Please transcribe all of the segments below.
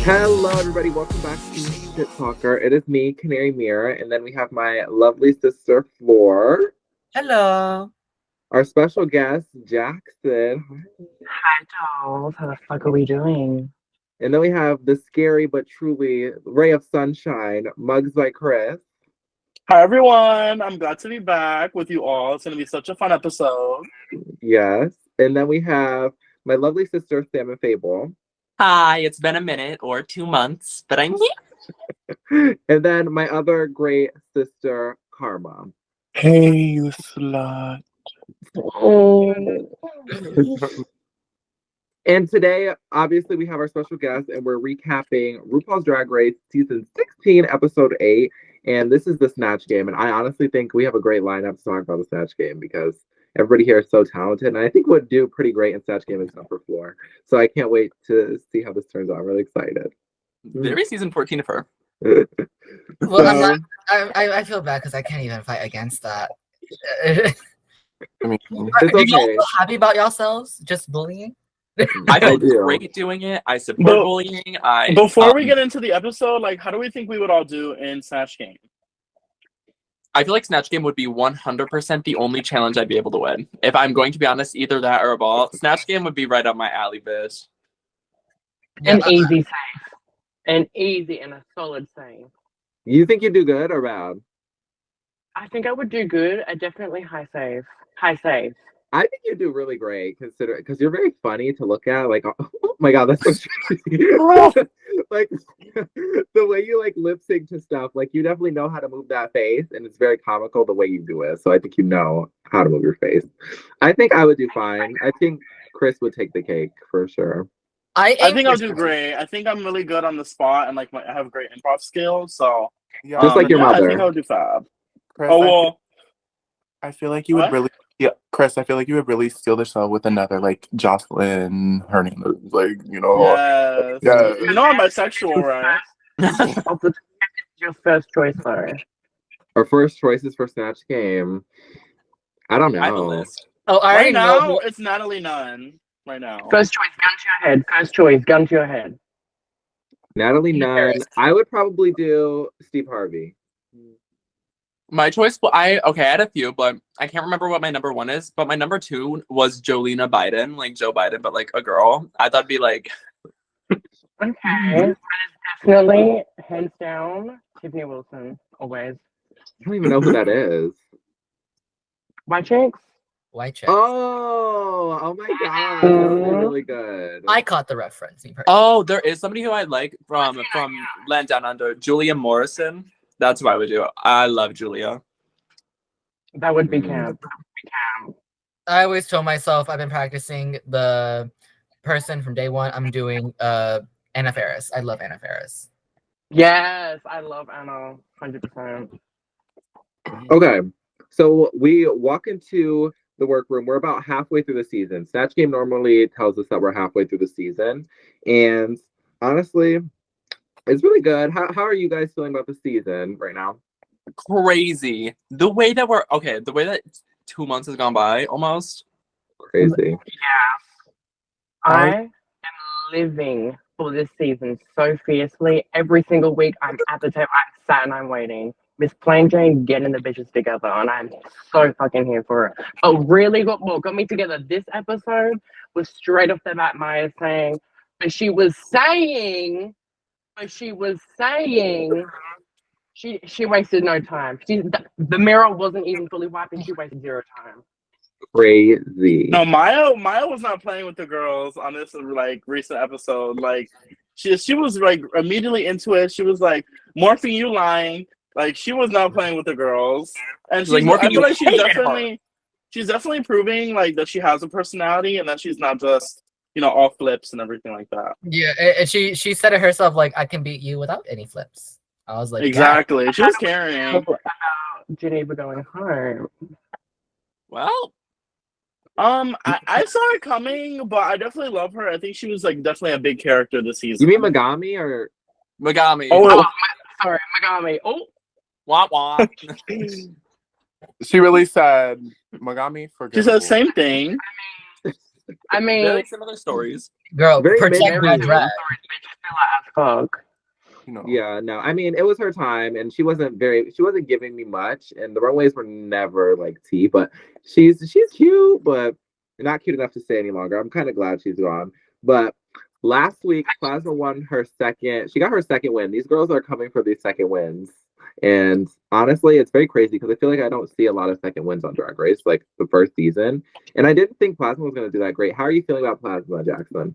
Hello, everybody. Welcome back to TALKER. It is me, Canary Mirror, and then we have my lovely sister, Floor. Hello. Our special guest, Jackson. Hi, dolls. How the fuck are we doing? And then we have the scary but truly ray of sunshine, Mugs by Kris. Hi, everyone. I'm glad to be back with you all. It's going to be such a fun episode. Yes. And then we have my lovely sister, Sam and Fable. Hi, it's been a minute or 2 months, but I'm here. And then my other great sister, Karma. Hey, you slut. Oh. And today, obviously, we have our special guest, and we're recapping RuPaul's Drag Race Season 16, Episode 8. And this is the Snatch Game. And I honestly think we have a great lineup to talk about the Snatch Game because everybody here is so talented. And I think would do pretty great in Snatch Game except for Floor. So I can't wait to see how this turns out. I'm really excited. Very season 14 of her. Well, I'm not. I feel bad because I can't even fight against that. I mean, It's Are you all okay. feel happy about yourselves? Just bullying? I feel do. great doing it. I support But- bullying. Before we get into the episode, how do we think we would all do in Snatch Game? I feel like Snatch Game would be 100% the only challenge I'd be able to win. If I'm going to be honest, either that or a ball. Snatch Game would be right up my alley, bitch. An Yeah, easy save. An easy and a solid save. You think you do good or bad? I think I would do good. I definitely high save. High save. I think you do really great, because you're very funny to look at. Like, oh my god, that's so tricky. Like the way you lip sync to stuff. Like, you definitely know how to move that face, and it's very comical the way you do it. So I think you know how to move your face. I think I would do fine. I think Kris would take the cake for sure. I think I'll for do sure. great. I think I'm really good on the spot, and I have great improv skills. So yeah, Just like your I mother. think I'll do fab. Chris, Oh well. I feel like you What? would really, yeah, Chris. I feel like you would really steal the show with another Jocelyn Hernandez, Yes. Yeah. You know I'm bisexual, right? Of the your first choice, though. Our first choices for Snatch Game. I don't I have a know. list. Oh, I already Right now, know. it's Natalie Nunn. Right now. First choice, gun to your head. First choice, gun to your head. Natalie Steve Nunn. Harris. I would probably do Steve Harvey. My choice, I had a few, but I can't remember what my number 1 is. But my number 2 was Jolena Biden, like Joe Biden, but like a girl. I thought it'd be like, Okay. That is definitely, hands down, Tiffany Wilson. Always. I don't even know who that is. White chicks? White chick. Oh my god. That's really, really good. I caught the reference. Me personally. oh, there is somebody who I like from Land Down Under, Julia Morrison. That's what I would do. I love Julia. That would be Mm. camp. That would be camp. I always told myself I've been practicing the person from day one. I'm doing Anna Faris. I love Anna Faris. Yes, I love Anna. 100%. Okay. So we walk into the workroom. We're about halfway through the season. Snatch Game normally tells us that we're halfway through the season. And honestly, it's really good. How are you guys feeling about the season right now? Crazy. The way that 2 months has gone by almost. Crazy. I am living for this season so fiercely. Every single week, I'm at the table, I'm sat and I'm waiting. Miss Plain Jane getting the bitches together, and I'm so fucking here for it. But really, what got me together this episode was straight off the bat Maya saying, she wasted no time. The mirror wasn't even fully wiped, and she wasted 0 time. Crazy. No, Maya was not playing with the girls on this recent episode. She was immediately into it. She was like, Morphine, you lying. She was not playing with the girls. And Like, Morphine, I feel like you hated she's definitely proving that she has a personality and that she's not just all flips and everything like that. Yeah, and she said it herself. Like, I can beat you without any flips. I was like, Exactly. She was carrying. About Geneva going home. Well, I saw it coming, but I definitely love her. I think she was definitely a big character this season. You mean Megami or Megami. Oh, sorry, Megami. Oh, Wah wah. She really said Megami for She said the same thing. I mean, Very similar stories. Girl, Very protect mid-range. my drag. as fuck. You know. Yeah, no. I mean, it was her time, and she wasn't giving me much, and the runways were never like tea. But she's cute, but not cute enough to stay any longer. I'm kind of glad she's gone. But last week, Plasma won her second. She got her second win. These girls are coming for these second wins, and honestly, it's very crazy because I feel like I don't see a lot of second wins on Drag Race like the first season, and I didn't think Plasma was going to do that great. How are you feeling about Plasma, Jackson?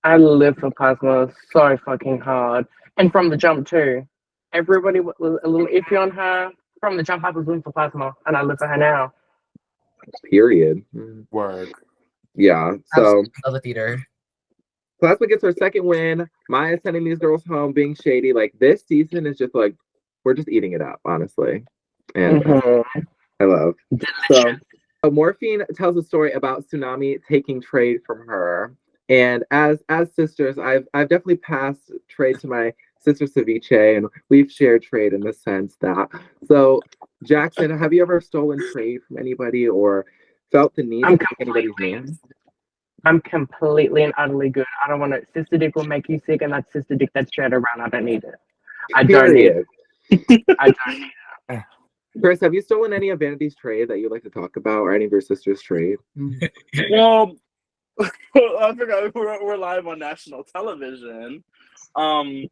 I live for Plasma so fucking hard. And from the jump too. Everybody was a little iffy on her. From the jump, I was rooting for Plasma, and I live for her now. Period. Word. Yeah. So Love the theater. Plasma gets her second win. Maya's sending these girls home, being shady. Like this season is just like we're just eating it up, honestly. And I love. So Morphine tells a story about Tsunami taking trade from her. And as sisters, I've definitely passed trade to my sister Ceviche, and we've shared trade in the sense that. So, Jackson, have you ever stolen trade from anybody or felt the need to take anybody's name? I'm completely and utterly good. I don't want it. Sister Dick will make you sick, and that sister dick that's shared around. I don't need it. I don't need it. I don't need it. Kris, have you stolen any of Vanity's trade that you'd like to talk about, or any of your sister's trade? Well, I forgot we're live on national television. But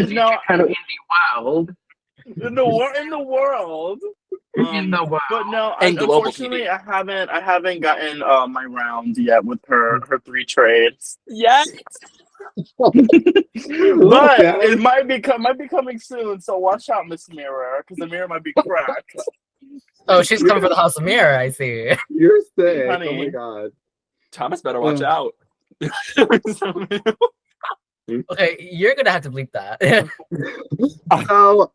no, kind of in the world. In the world. But no, unfortunately, I haven't gotten my round yet with her 3 trades. Yes. But it might be coming soon. So watch out, Miss Mirror, because the mirror might be cracked. Oh, she's coming for the House of Mirror. I see. You're sick. Honey. Oh my god. Thomas better watch out. Okay, you're gonna have to bleep that. So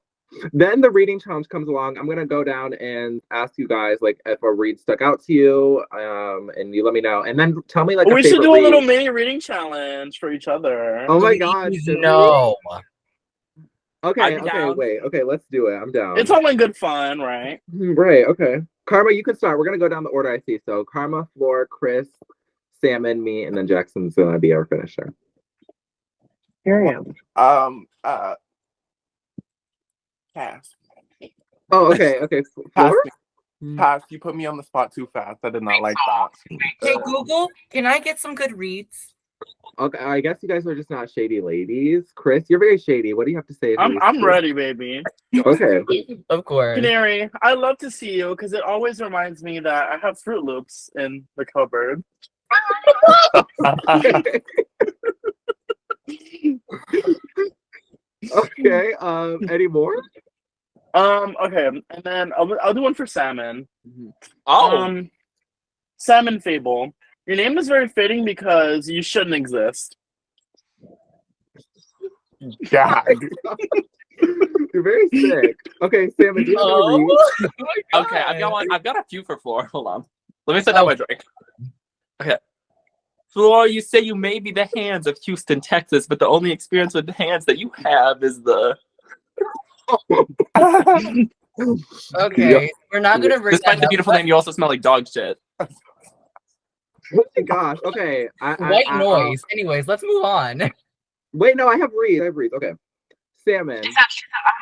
then the reading challenge comes along. I'm gonna go down and ask you guys like if a read stuck out to you, and you let me know, and then tell me like we should do a little mini reading challenge for each other. Oh my god! No. Okay. Wait. Okay, let's do it. I'm down. It's all in good fun, right? Right. Okay. Karma, you can start. We're gonna go down the order I see. So Karma, Floor, Kris, Salmon, me, and then Jackson's gonna be our finisher. Here I am. Pass. Oh, okay. Pass. Floor? Pass. You put me on the spot too fast. I did not like that. Hey Google, can I get some good reads? Okay, I guess you guys are just not shady ladies. Kris, you're very shady. What do you have to say? I'm ready, baby. Okay. Of course. Canary, I love to see you because it always reminds me that I have Fruit Loops in the cupboard. Okay. Any more? Okay, and then I'll do one for Salmon. Oh. Salmon Fable. Your name is very fitting because you shouldn't exist. God. You're very sick. Okay, Salmon, do you have a read? Okay, I've got one. I've got a few for Floor. Hold on. Let me set down my drink. Okay. Floor, you say you may be the hands of Houston, Texas, but the only experience with the hands that you have is the. Okay, we're not gonna. Despite the beautiful name, you also smell like dog shit. Oh my gosh. Okay. White noise. Anyways, let's move on. Wait, no, I have reads. Okay. Salmon. I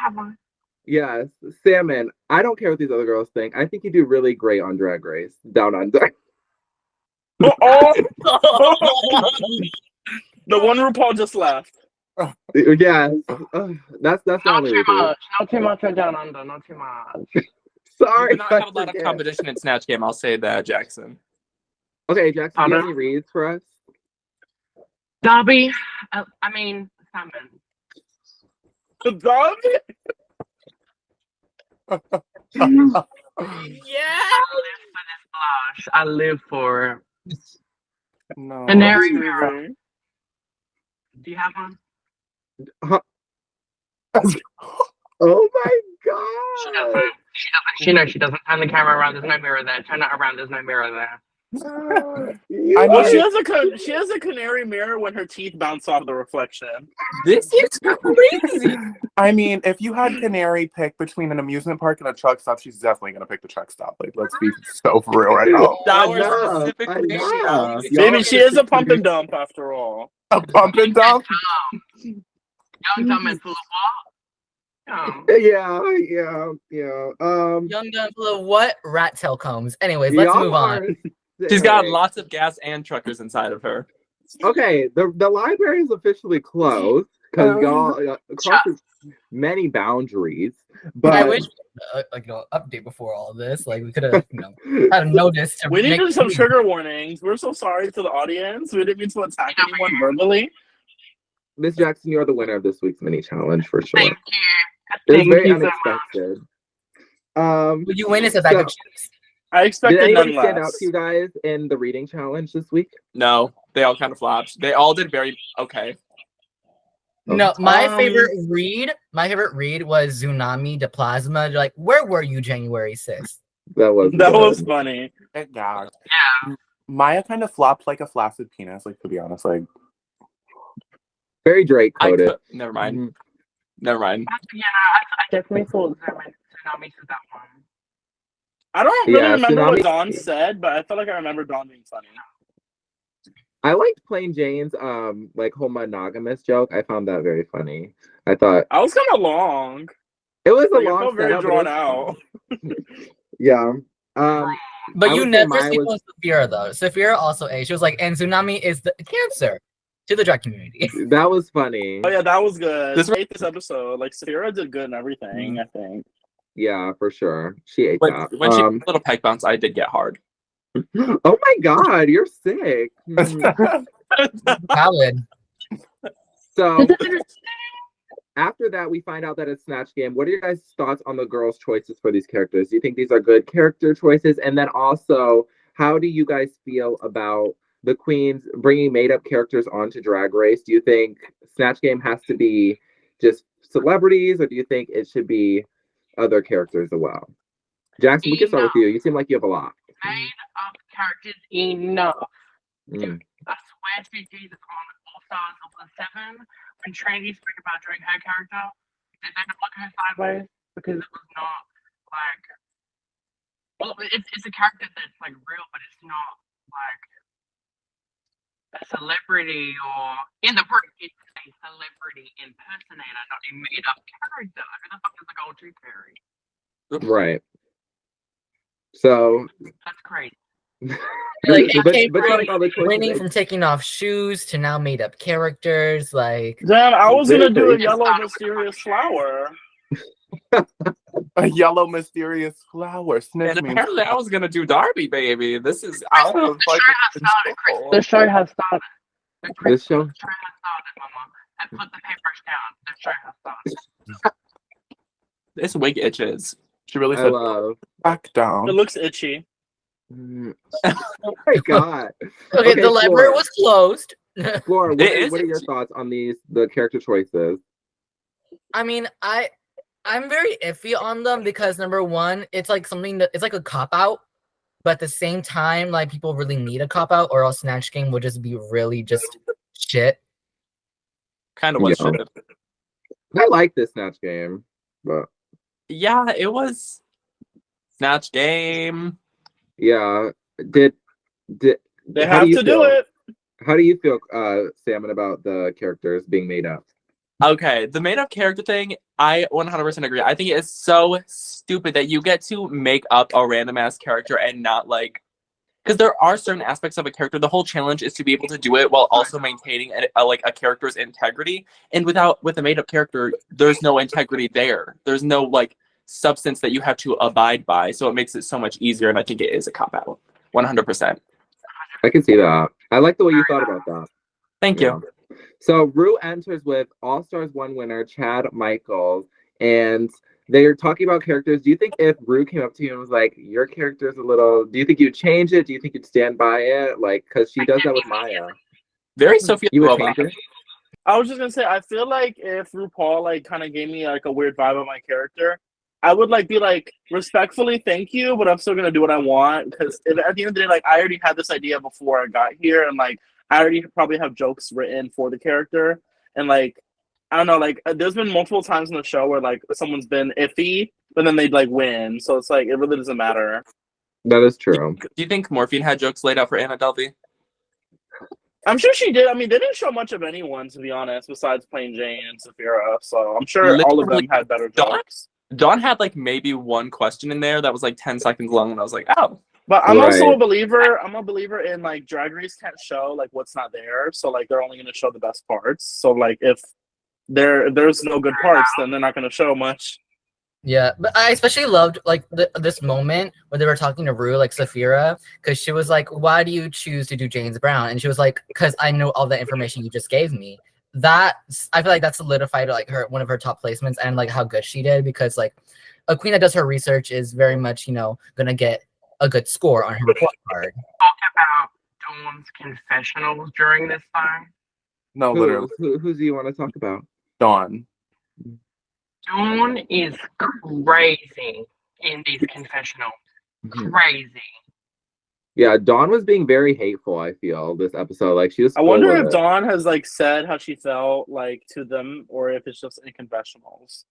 have one. Yes, Salmon. I don't care what these other girls think. I think you do really great on Drag Race. Down Under. The one RuPaul just left. Yes. That's not Not only too reason. much. Not too much on Down Under. Not too much. Sorry. You do not have a lot of competition in Snatch Game. I'll say that, Jackson. Okay, Jackson, do you have any reads for us? Darby. Salmon. The dog? Yeah. I live for No. Canary Mirror. Do you have one? Oh my god! She knows she doesn't turn the camera around. There's no mirror there. Turn it around. There's no mirror there. Well, she has a canary mirror when her teeth bounce off the reflection. This is crazy. I mean, if you had Canary pick between an amusement park and a truck stop, she's definitely gonna pick the truck stop. Like, let's be so for real right now. That was specifically. Maybe she is a pump and dump after all. A pump and dump? Young, dumb, and full of what? Yeah. Young gun full of what? Rat tail combs. Anyways, let's move on. She's got lots of gas and truckers inside of her. Okay, the library is officially closed because y'all crosses many boundaries. But I wish update before all of this. Like we could have had a notice to We need make to do some trigger warnings. We're so sorry to the audience. We didn't mean to attack anyone verbally. Miss Jackson, you're the winner of this week's mini challenge for sure. Thank you. It was Thank very you so much. unexpected. Would you win as a bag of chips? I Did expected anybody none stand out less. to you guys in the reading challenge this week? No, they all kind of flopped. They all did very okay. No, my favorite read was Tsunami de Plasma. Like, where were you January 6th? That was Funny. Yeah. Yeah. Maya kind of flopped like a flaccid penis, like, to be honest. Like, very Drake coded. Never mind. Never mind. Yeah, I definitely thought Tsunami for that one. I don't really remember what Tsunami- Dawn said, but I felt like I remember Dawn being funny. I liked Plain Jane's like whole monogamous joke. I found that very funny. I thought I was kind of long. it was a Like, it long felt very setup, but it drawn was out. funny. Yeah. But I you would say never Maya sleep was- on Saphira though. Saphira also ate. She was like, and Tsunami is the cancer to the drag community. That was funny. Oh yeah, that was good. This- I hate this episode. Like Saphira did good and everything. I think. Yeah, for sure. She ate When that. she did a little peck bounce, I did get hard. Oh my god, you're sick. Valid. So after that, we find out that it's Snatch Game. What are your guys' thoughts on the girls' choices for these characters? Do you think these are good character choices? And then also, how do you guys feel about the queens bringing made-up characters onto Drag Race? Do you think Snatch Game has to be just celebrities, or do you think it should be other characters as well? Jackson, we can start with you. You seem like you have a lot. Made up characters enough. Mm. I swear to Jesus on All Stars of the 7, when Trinity spoke about doing her character, did they not look at her sideways? Because it was not like, well, it's a character that's like real, but it's not like a celebrity or in the book it's a celebrity impersonator, not a made up character. Who the fuck is the gold tooth fairy? Right. So, That's crazy. Like, it but came but from like all the choices winning they- from taking off shoes to now made up characters. Like, Damn, I was gonna do a Really? yellow mysterious flower. a yellow mysterious flower. And Sniff me. apparently, I was gonna do Darby, baby. This is out of The show has started, Chris. The show has started. This show? The show has started, Mama. And put the papers down. The show has started. This wig itches. She really I said, love. back down. It looks itchy. Oh my god. okay, the library Flora. was closed. Flora, what, It what are is- your thoughts on the character choices? I mean, I'm very iffy on them because number one, it's like something that it's like a cop out, but at the same time, like people really need a cop out, or else Snatch Game would just be really just shit. Kind of was Yeah. shit. I like this Snatch Game, but Yeah, it was Snatch Game. yeah, did They how have do you to do feel- it. How do you feel, Salmon, about the characters being made up? Okay, the made up character thing, I 100% agree. I think it is so stupid that you get to make up a random ass character and not like, because there are certain aspects of a character. The whole challenge is to be able to do it while also maintaining a character's integrity. And with a made up character, there's no integrity there. There's no like substance that you have to abide by. So it makes it so much easier. And I think it is a cop out, 100%. I can see that. I like the way you thought about that. Thank you. Yeah. So Rue enters with All Stars 1 winner Chad Michaels, and they're talking about characters. Do you think if Rue came up to you and was like, "Your character's a little," do you think you'd change it? Do you think you'd stand by it? Like, because she does that with Maya. Very Sophia. You would Loren. change it? I was just gonna say, I feel like if RuPaul like kind of gave me like a weird vibe of my character, I would like be like respectfully thank you, but I'm still gonna do what I want because at the end of the day, like I already had this idea before I got here, and like I already probably have jokes written for the character, and like I don't know, like there's been multiple times in the show where like someone's been iffy, but then they'd like win, so it's like it really doesn't matter. That is true. Do you think Morphine had jokes laid out for Anna Delvey? I'm sure she did. I mean, they didn't show much of anyone, to be honest, besides Plain Jane and Saphira. So I'm sure all of them Literally, had better jokes. Dawn had like maybe one question in there that was like 10 seconds long, and I was like, oh. But I'm also Right. a believer. I'm a believer in like Drag Race can't show like what's not there. So like they're only going to show the best parts. So like if there's no good parts, then they're not going to show much. Yeah, but I especially loved like this moment when they were talking to Rue, like Saphira, because she was like, "Why do you choose to do James Brown?" And she was like, "Because I know all the information you just gave me." That I feel like that solidified like one of her top placements and like how good she did, because like a queen that does her research is very much gonna get a good score on her report card. Talk about Dawn's confessionals during this time. No, literally. Who do you want to talk about? Dawn. Dawn is crazy in these confessionals. Crazy. Yeah, Dawn was being very hateful, I feel, this episode. Like she was I wonder full if of- Dawn has like said how she felt like to them, or if it's just in confessionals.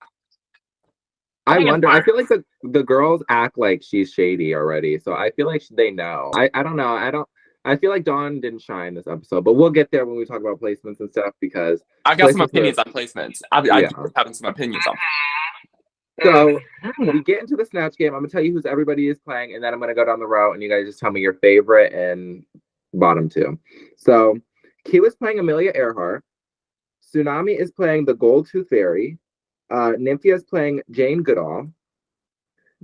I wonder. I feel like the girls act like she's shady already, so I feel like they know. I don't know. I feel like Dawn didn't shine this episode, but we'll get there when we talk about placements and stuff because I've got some placements opinions on placements. I Yeah. do having some opinions on. So we get into the Snatch Game. I'm gonna tell you who's everybody is playing, and then I'm gonna go down the row, and you guys just tell me your favorite and bottom two. So Q is playing Amelia Earhart. Tsunami is playing the Gold Tooth Fairy. Nymphia is playing Jane Goodall.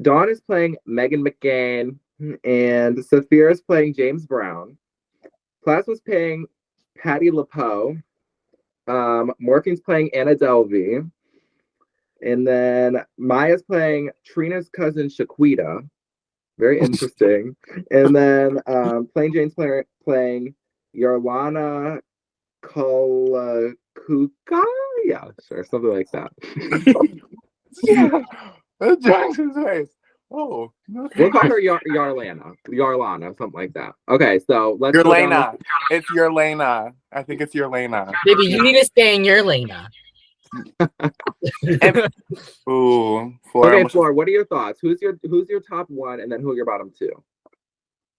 Dawn is playing Megan McGain, and Saphira is playing James Brown. Plasma's playing Patti LuPaul. Morphine's playing Anna Delvey. And then Maya's playing Trina's cousin Shaquita. Very interesting. And then Plain Jane's playing Yorlana Kolakuka. Yeah, sure, something like that. Yeah. Jackson's face. Oh. We'll call her Yarlana, something like that. Okay, so let's go down Yorlana. It's Yorlana. I think it's Yorlana. Baby, you need to stay in your lane now. Ooh. Floor. Okay, Floor, what are your thoughts? Who's your top one, and then who are your bottom two?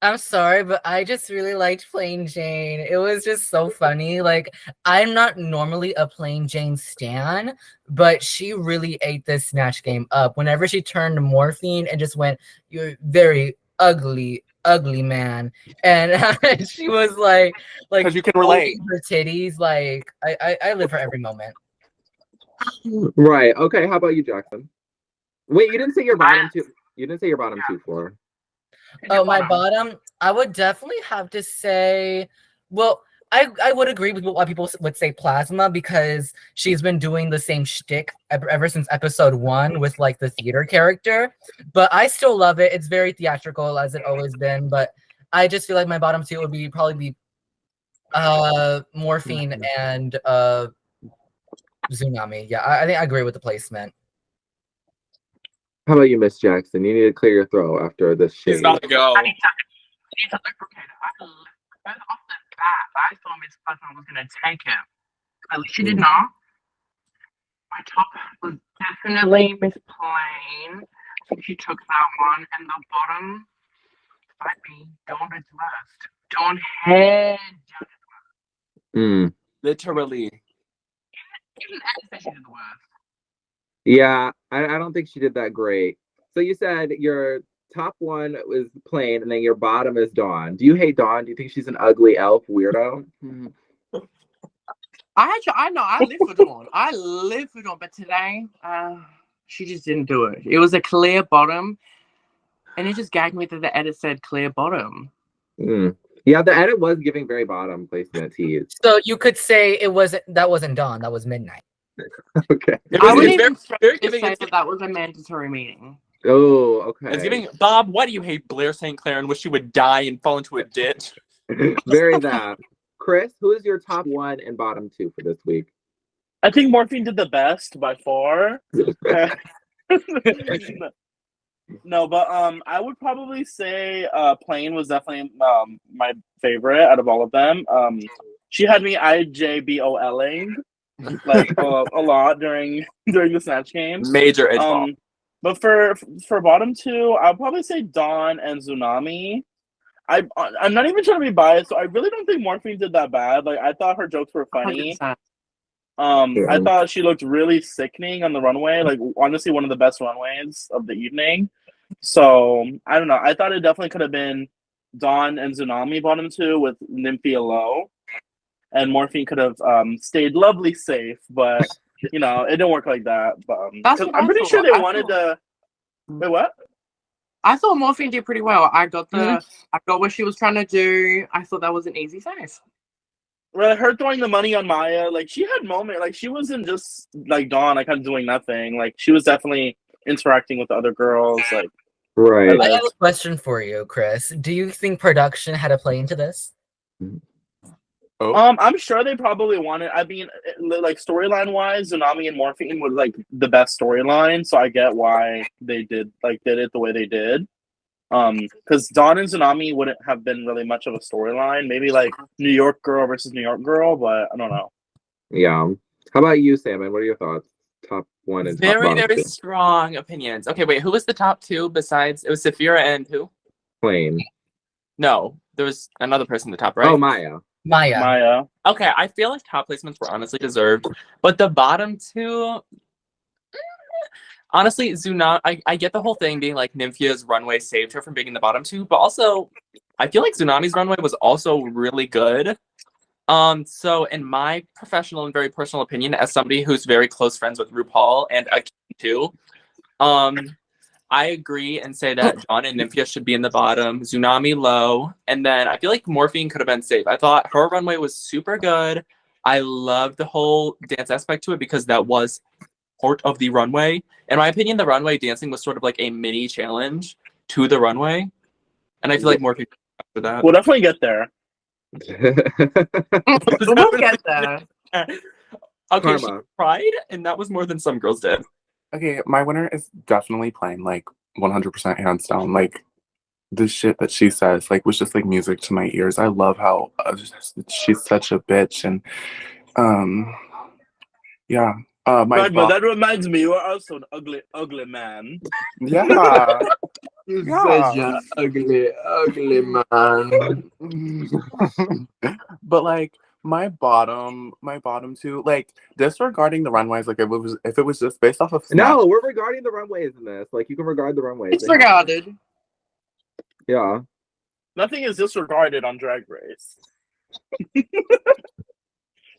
I'm sorry, but I just really liked Plain Jane. It was just so funny. Like, I'm not normally a Plain Jane stan, but she really ate this Snatch Game up. Whenever she turned to Morphine and just went, "You're very ugly, ugly man," and she was like, Because you can relate. her titties. Like, I live for every moment. Right. Okay. How about you, Jackson? Wait, you didn't say your bottom two. You didn't say your bottom two, Floor. Oh, my bottom, I would definitely have to say, well, I would agree with what people would say Plasma, because she's been doing the same shtick ever since episode 1 with like the theater character, but I still love it. It's very theatrical as it always been, but I just feel like my bottom two would probably be Morphine and Tsunami. Yeah, I think I agree with the placement. How about you, Miss Jackson? You need to clear your throat after this shit. He's about to go. I need to lubricate it. Off the bat, I thought Miss Plasma was going to take it. At least she did not. My top was definitely Miss Plain. I think she took that one. And the bottom might be Dawn is last. Dawn head down. Literally. Even Ed said she did the worst. Yeah, I don't think she did that great. So you said your top one was Plain, and then your bottom is Dawn. Do you hate Dawn? Do you think she's an ugly elf weirdo? I know, I live for Dawn. I live for Dawn, but today, she just didn't do it. It was a clear bottom, and it just gagged me that the edit said clear bottom. Yeah, the edit was giving very bottom placement tease. So you could say that wasn't Dawn, that was Midnight. Okay. I would even very say giving. that was a mandatory meeting. Oh, okay. It's giving. Bob, why do you hate Blair St. Clair and wish you would die and fall into a ditch? Very that. Kris, who is your top one and bottom two for this week? I think Morphine did the best by far. No, but I would probably say Plain was definitely my favorite out of all of them. She had me IJBOLing like a lot during the Snatch Games. Major edge But for bottom two, I'll probably say Dawn and Tsunami. I'm not even trying to be biased, so I really don't think Morphine did that bad. Like, I thought her jokes were funny. 100%. I thought she looked really sickening on the runway. Like, honestly, one of the best runways of the evening. So I don't know. I thought it definitely could have been Dawn and Tsunami bottom two with Nymphia low, and Morphine could have stayed lovely safe, but you know, it didn't work like that. But That's 'cause what I'm I pretty thought. sure they I wanted thought- to. Wait, what? I thought Morphine did pretty well. I got what she was trying to do. I thought that was an easy save. Well, her throwing the money on Maya, like she had moment, like she wasn't just like Dawn, like kind of doing nothing. Like she was definitely interacting with the other girls. Like Right. I have a question for you, Kris. Do you think production had a play into this? I'm sure they probably wanted. I mean, like storyline wise, Tsunami and Morphine was like the best storyline, so I get why they did it the way they did. Because Dawn and Tsunami wouldn't have been really much of a storyline. Maybe like New York girl versus New York girl, but I don't know. Yeah. How about you, Salmon? What are your thoughts? Top one and top Very, bottom very two. strong opinions. Okay, wait, who was the top two besides? It was Saphira and who? Plain. No, there was another person at the top, right? Oh, Maya. Maya. Okay, I feel like top placements were honestly deserved, but the bottom two, honestly, Tsunami. I get the whole thing being like Nymphia's runway saved her from being in the bottom two, but also I feel like Tsunami's runway was also really good. So in my professional and very personal opinion, as somebody who's very close friends with RuPaul and Akeem too, I agree and say that Dawn and Nymphia should be in the bottom, Tsunami low, and then I feel like Morphine could have been safe. I thought her runway was super good. I loved the whole dance aspect to it because that was part of the runway. In my opinion, the runway dancing was sort of like a mini challenge to the runway, and I feel like Morphine for that. We'll definitely get there. We'll get there. Okay, she Karma. tried, and that was more than some girls did. Okay, my winner is definitely Plain, like 100% hands down. Like the shit that she says, like was just like music to my ears. I love how she's such a bitch, and yeah. Right, but that reminds me, you are also an ugly man. Yeah. You're Yeah. such an ugly man. But like my bottom two, like disregarding the runways, like if it was just based off of Snatch. No, we're regarding the runways in this. Like you can regard the runways. Disregarded. Yeah. Nothing is disregarded on Drag Race.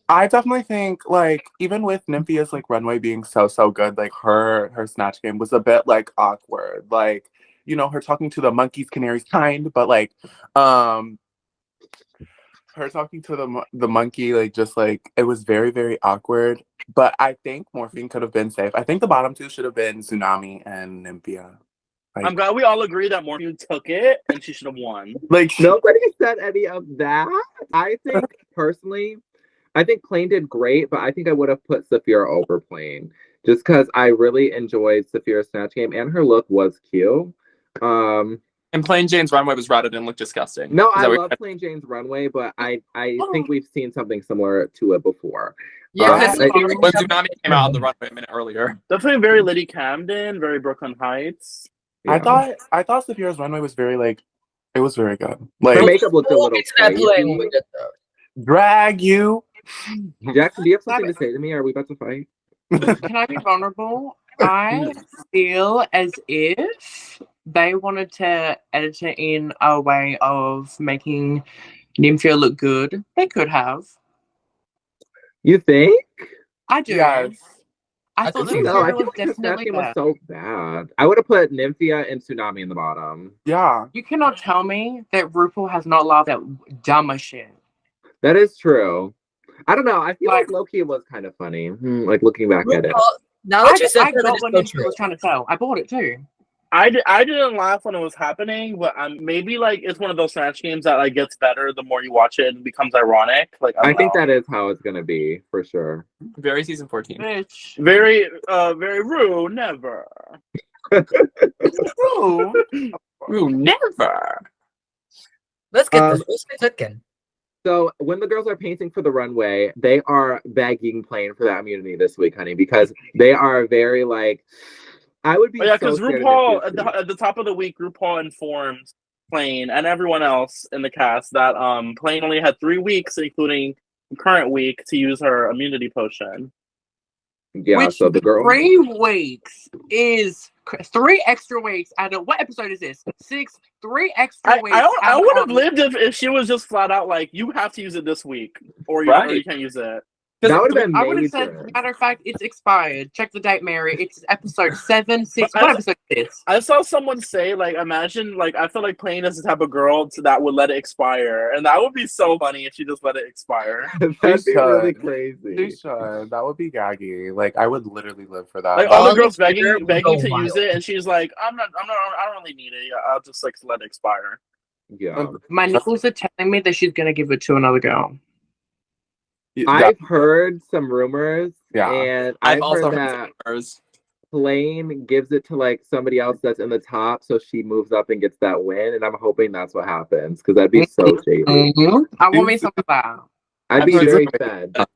I definitely think like even with Nymphia's like runway being so good, like her Snatch Game was a bit like awkward. Like, you know, her talking to the monkeys, canaries kind, but like her talking to the monkey, like just like it was very, very awkward. But I think Morphine could have been safe. I think the bottom two should have been Tsunami and Nymphia. Like, I'm glad we all agree that Morphine took it and she should have won. like Nobody said any of that. I think personally, I think Plain did great, but I think I would have put Saphira over Plain just because I really enjoyed Saphira's Snatch Game and her look was cute. And Plain Jane's runway was rotted and looked disgusting. No, Is I that what- love Plain Jane's runway, but I think we've seen something similar to it before. Yeah, I- because when Tsunami came out on the runway a minute earlier. Definitely very Liddy Camden, very Brooklyn Heights. I thought Saphira's runway was very like it was very good. Like her makeup looked a we'll little get to that play when we crazy. get there. drag you. Jackson, do you have something to say to me? Are we about to fight? Can I be vulnerable? I feel as if they wanted to edit it in a way of making Nymphia look good. They could have. You think? I do. Yes. I I thought think the No, I material feel was like the Snatch definitely Game was there. so bad. I would have put Nymphia and Tsunami in the bottom. Yeah. You cannot tell me that RuPaul has not laughed at dumber shit. That is true. I don't know. I feel like Like- low-key it was kind of funny. Like looking back at it. RuPaul, now that you said I that, got it's what so Nymphia true. was trying to tell. I bought it too. I didn't laugh when it was happening, but maybe like it's one of those Snatch Games that like gets better the more you watch it and becomes ironic. Like I don't think know. that is how it's gonna be for sure. Very season 14. Bitch. very Rue, never. True. Ooh, never. Let's get this. Let's get cooking. So when the girls are painting for the runway, they are begging Plain for that immunity this week, honey, because they are very like. I would be. Oh, yeah, so because scared of RuPaul Nymphia, too. at the top of the week, RuPaul informed Plane and everyone else in the cast that Plane only had 3 weeks, including the current week, to use her immunity potion. Yeah, Which so the girl. 3 weeks is 3 extra weeks out of what episode is this? 6, 3 extra weeks. I would have lived if she was just flat out like, you have to use it this week, or you can't use it. That would have been I would have said, major. matter of fact, it's expired. Check the date, Mary. It's episode 7, 6. What episode is this? I saw someone say, like, imagine, like, I feel like Plane is the type of girl that would let it expire, and that would be so funny if she just let it expire. That'd be really She crazy. should. That would be gaggy. Like, I would literally live for that. Like all the All girls the Twitter begging would go to wild. use it, and she's like, I don't really need it. I'll just like let it expire. Yeah. My nipples are telling me that she's going to give it to another girl. I've heard some rumors, Yeah. and I've I've also heard heard that rumors. Plane gives it to like somebody else that's in the top, so she moves up and gets that win. And I'm hoping that's what happens because that'd be so shady. I want me some of that. I'd be I've heard very some- sad.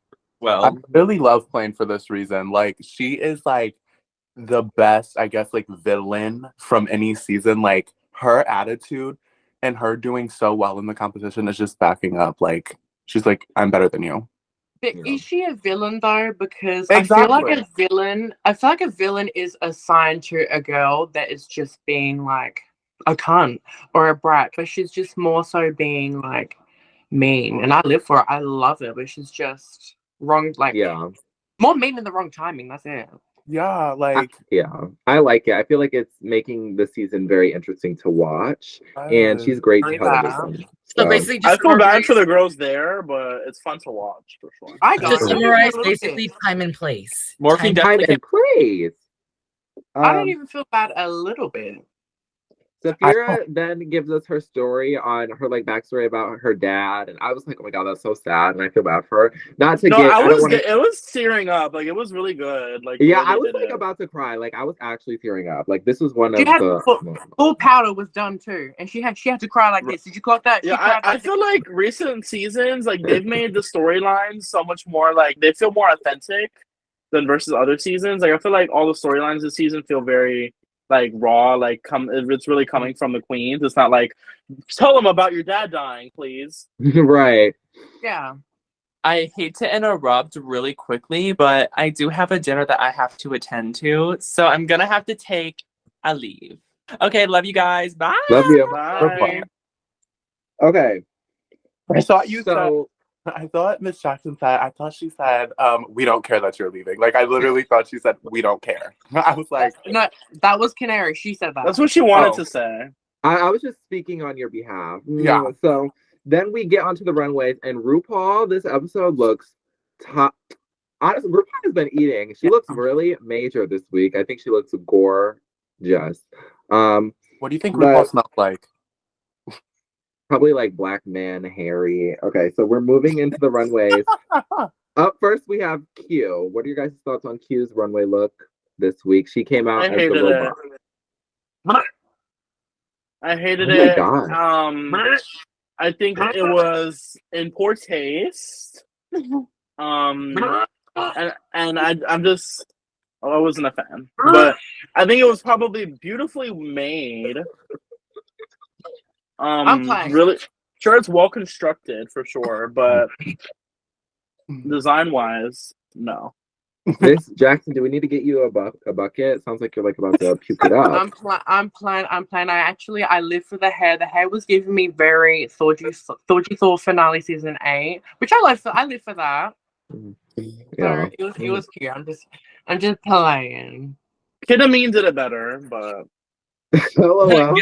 Well, I really love Plane for this reason. Like, she is like the best, I guess, like villain from any season. Like, her attitude and her doing so well in the competition is just backing up. Like, she's like, I'm better than you. But Yeah. is she a villain though? Because Exactly. I feel like a villain is assigned to a girl that is just being like a cunt or a brat, but she's just more so being like mean. And I live for it. I love it, but she's just wrong. Like, Yeah. more mean in the wrong timing. That's it. Yeah, like, Yeah. I like it. I feel like it's making the season very interesting to watch. And she's great to television. So basically, I just feel bad summarize- for the girls there, but it's fun to watch for sure. I To got it. summarize, A little basically, bit. time and place. Morphine time definitely and place. I don't even feel bad a little bit. Safira then gives us her story on her like backstory about her dad, and I was like, "Oh my god, that's so sad," and I feel bad for her. Not to No, get, I don't was wanna- it was tearing up. Like it was really good. Like yeah, the way I they was did like it. about to cry. Like I was actually tearing up. Like this was one of She had the. full powder was done too, and she had to cry like this. Did you clock that? She Yeah, cried I like feel like recent seasons, like they've made the storylines so much more like they feel more authentic than versus other seasons. Like I feel like all the storylines this season feel very like raw. Like it's really coming from the queens. It's not like tell them about your dad dying, please. Right. Yeah. I hate to interrupt really quickly, but I do have a dinner that I have to attend to, so I'm gonna have to take a leave. Okay, love you guys. Bye. Love you. Bye. Okay. I thought you So said, I thought Miss Jackson said, I thought she said, we don't care that you're leaving. Like, I literally thought she said, we don't care. I was like, No, that was Canary. She said that. That's what she wanted Oh. to say. I was just speaking on your behalf. Yeah. So then we get onto the runways, and RuPaul. This episode looks top. Honestly, RuPaul has been eating. She looks really major this week. I think she looks gorgeous. what do you think But- RuPaul smells like? Probably like black man, hairy. Okay, so we're moving into the runways. Up first, we have Q. What are your guys' thoughts on Q's runway look this week? She came out I as the hated robot. it. I hated Oh my it. God. I think it was in poor taste. And I'm just I wasn't a fan. But I think it was probably beautifully made. I'm fine. Really sure it's well constructed for sure, but design wise, no. Miss Jackson, do we need to get you a bucket? Sounds like you're like about to puke it up. I'm planning. I live for the hair. The hair was giving me very Thorgy Thor finale season 8, which I live for that. Yeah. So it was cute. I'm just playing. Ketamine did it better, but LOL.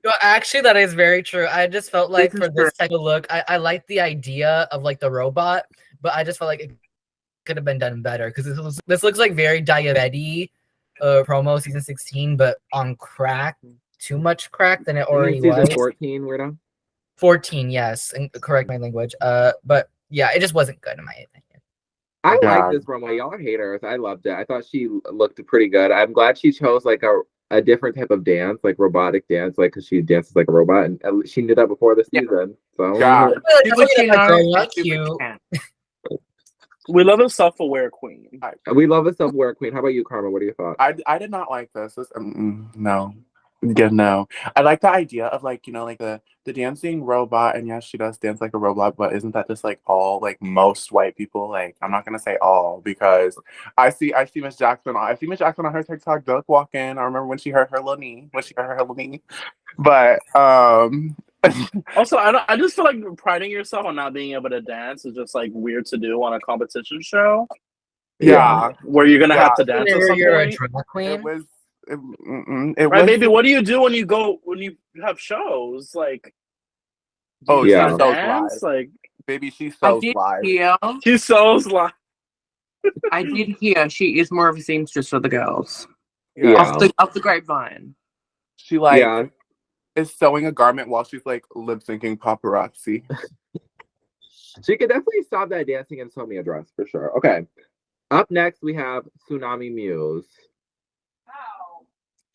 Well, actually, that is very true. I just felt like This is for this type of look, I like the idea of like the robot, but I just felt like it could have been done better because this looks like very diabetes promo season 16, but on crack, too much crack than it already Season was. 14, weirdo. 14, yes, and correct my language. But yeah, it just wasn't good in my opinion. I Yeah. like this runway. Y'all are haters. I loved it. I thought she looked pretty good. I'm glad she chose like a different type of dance, like robotic dance, like because she dances like a robot, and she knew that before the Yeah. season. So Yeah. Do what you know, Girl, and not do what you cute. can. we love a self-aware queen. we love a self-aware queen. How about you, Karma? What are your thoughts? I did not like this. No. Yeah, no. I like the idea of like, like the dancing robot, and yes, she does dance like a robot, but isn't that just like all like most white people? Like, I'm not gonna say all because I see Miss Jackson. I see Miss Jackson on her TikTok duck walking. I remember when she hurt her little knee. But Also, I just feel like priding yourself on not being able to dance is just like weird to do on a competition show. yeah. Where you're gonna have to dance at Whenever some you're a point. drag queen. It was it Right, was baby, what do you do when you have shows? Like, do oh you yeah. just she's so dance? live. Like, Baby, she's I so did live. hear. she's so like, I did hear she is more of a seamstress for the girls. Yeah. Off the grapevine. She like Yeah. is sewing a garment while she's like lip syncing paparazzi. She could definitely stop that dancing and sew me a dress for sure. Okay. Up next, we have Tsunami Muse.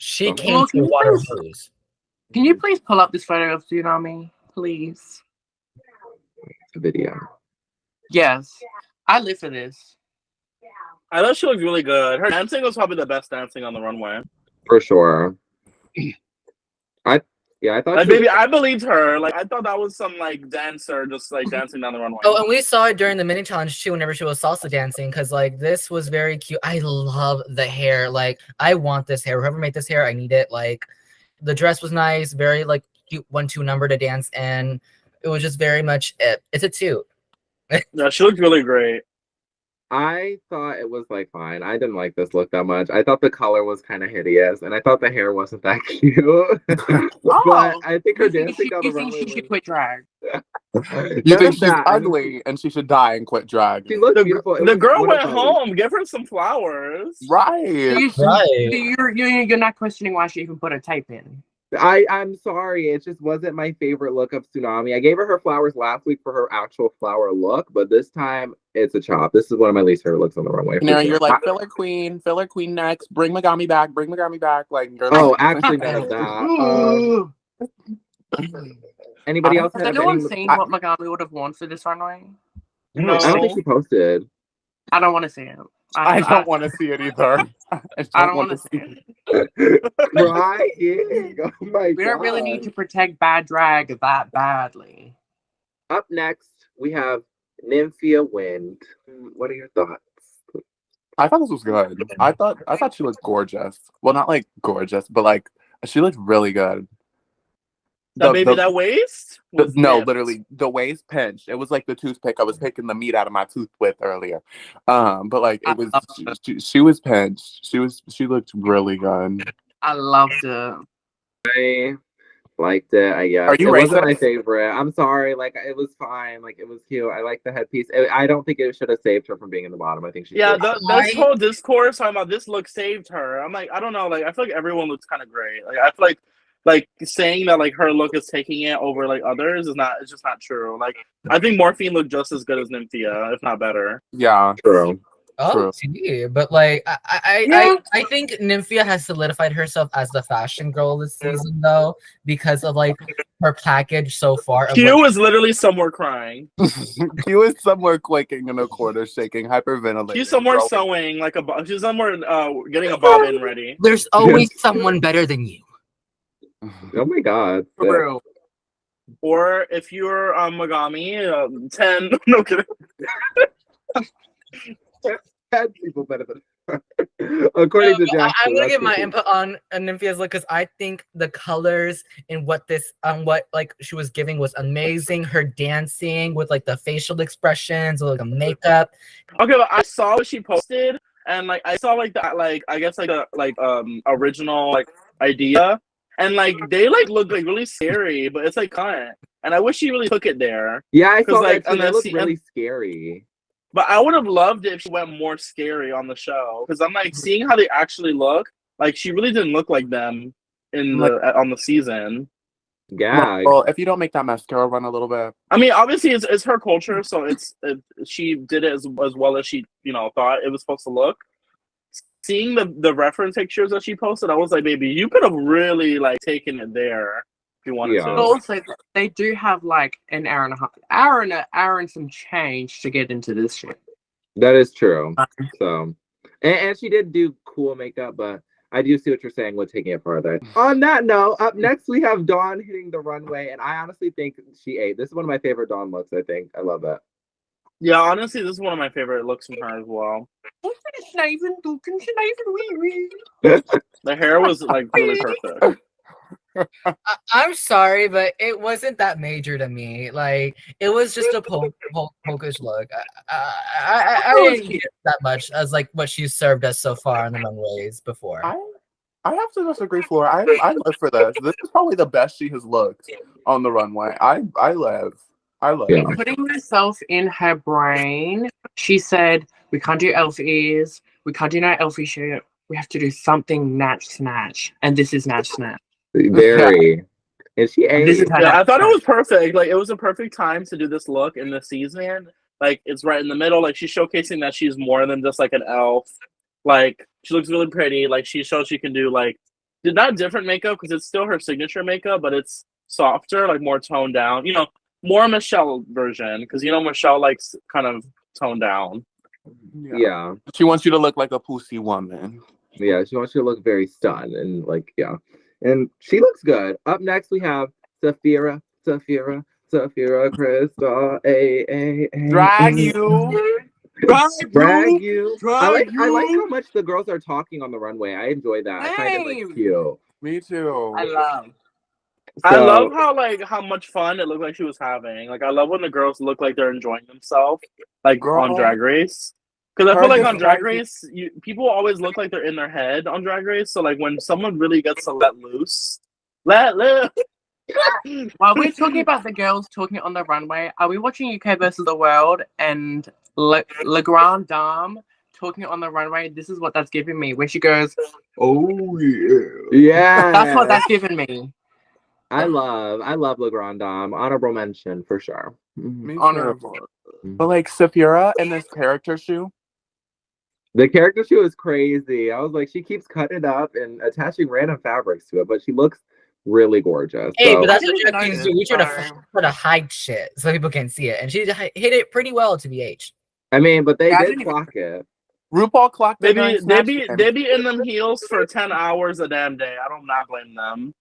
She came Well, to can you water please- hose. Can you please pull up this photo of Tsunami, please? Video. Yes. I live for this. I thought she looked really good. Her dancing was probably the best dancing on the runway. For sure. I thought Like, she baby, I believed her. Like, I thought that was some like dancer just like dancing down the runway. Oh, and we saw it during the mini challenge too, whenever she was salsa dancing, because like this was very cute. I love the hair. Like, I want this hair. Whoever made this hair, I need it. Like, the dress was nice, very like cute 1-2 number to dance, and it was just very much it. It's a 2. Yeah, she looked really great. I thought it was like fine. I didn't like this look that much. I thought the color was kind of hideous, and I thought the hair wasn't that cute. But I think her dancing down the You think runway she should was... quit drag? You think she's ugly and she should die and quit drag? She looked beautiful. The girl went home. Give her some flowers. Right. You're not questioning why she even put a tape in. I'm sorry. It just wasn't my favorite look of Tsunami. I gave her flowers last week for her actual flower look, but this time it's a chop. This is one of my least favorite looks on the runway. You know, you're like filler queen next. Bring Megami back. Like you're oh, like, actually, none of that. Anybody else? Has anyone seen what Megami would have worn for this runway? No, I don't think she posted. I don't want to see it. I don't want to see it either. I don't want to see it. Crying. Oh my God. We don't really need to protect bad drag that badly. Up next, we have Nymphia Wind. What are your thoughts? I thought this was good. I thought she looked gorgeous. Well, not like gorgeous, but like she looked really good. That waist? No, literally, the waist pinched. It was like the toothpick I was picking the meat out of my tooth with earlier. But like it was, she was pinched. She looked really good. I loved it. I liked it. I guess Are you it wasn't racist? my favorite. I'm sorry. Like it was fine. Like it was cute. I like the headpiece. I don't think it should have saved her from being in the bottom. I think she. Yeah, this whole discourse talking about this look saved her. I'm like, I don't know. Like I feel like everyone looks kind of great. Like I feel like saying that like her look is taking it over like others is not. It's just not true. Like I think Morphine looked just as good as Nymphia, if not better. Yeah, true. Oh, see, but like I think Nymphia has solidified herself as the fashion girl this season though, because of like her package so far. Q was literally somewhere crying. Q is somewhere quaking in a corner, shaking, hyperventilating. She's somewhere sewing like a. She's somewhere getting a bobbin ready. There's always someone better than you. Oh my God. True. Or if you're Megami, 10. No kidding. 10 people better than her. According to Jackson. I'm gonna that's give my the- input on Nymphia's look because I think the colors and what like she was giving was amazing. Her dancing with like the facial expressions, like the makeup. Okay, but I saw what she posted, and like I saw like that, like I guess like the original like idea, and like they like look like really scary, but it's like cunt. And I wish she really took it there. Yeah, I saw like, that too. and They then look see- really scary. But I would have loved it if she went more scary on the show, because I'm like seeing how they actually look. Like she really didn't look like them in on the season. Yeah. Well, if you don't make that mascara run a little bit. I mean, obviously it's her culture, so she did it as well as she thought it was supposed to look. Seeing the reference pictures that she posted, I was like, baby, you could have really like taken it there if you wanted to. But also, they do have like an hour and a half, hour and some change to get into this shit. That is true. So, and she did do cool makeup, but I do see what you're saying with taking it further. On that note, up next we have Dawn hitting the runway, and I honestly think she ate. This is one of my favorite Dawn looks, I think. I love it. Yeah, honestly, this is one of my favorite looks from her as well. The hair was like really perfect. I'm sorry, but it wasn't that major to me. Like, it was just a polkish look. I didn't get it that much as like what she's served us so far on the runways before. I have to disagree, Flora. I live for this. This is probably the best she has looked on the runway. I live. Yeah. Putting myself in her brain, she said, "We can't do elf ears. We can't do no elfie shit. We have to do something snatch, and this is snatch." Very. And she ate. This is how Yeah, I thought it was perfect. Like, it was a perfect time to do this look in this season. Like, it's right in the middle. Like, she's showcasing that she's more than just like an elf. Like, she looks really pretty. Like, she shows she can do like not different makeup because it's still her signature makeup, but it's softer, like more toned down. You know, more Michelle version because Michelle likes kind of toned down. Yeah. She wants you to look like a pussy woman. Yeah, she wants you to look very stunned and like, yeah. And she looks good. Up next, we have Saphira Crystal, a. Drag you. Drag you. I like how much the girls are talking on the runway. I enjoy that. I find it like cute. Me too. I love. I love how much fun it looked like she was having. Like, I love when the girls look like they're enjoying themselves, like on Drag Race. Because I feel like on Drag Race, people always look like they're in their head on Drag Race. So like when someone really gets to let loose. While we're talking about the girls talking on the runway, are we watching UK versus the World and Le Grande Dame talking on the runway? This is what that's giving me. When she goes, Oh yeah. Yeah. that's what that's giving me. I love Le Grand Dame. Honorable mention for sure. Me too. Honorable. But like Saphira in this character shoe. The character shoe is crazy. I was like, she keeps cutting it up and attaching random fabrics to it, but she looks really gorgeous. Hey, so. but that's what drag queens do. We try to hide shit so people can see it, and she hit it pretty well to BH. I mean, but they did clock it. RuPaul clocked it. They be in them heels for 10 hours a damn day. I don't not blame them.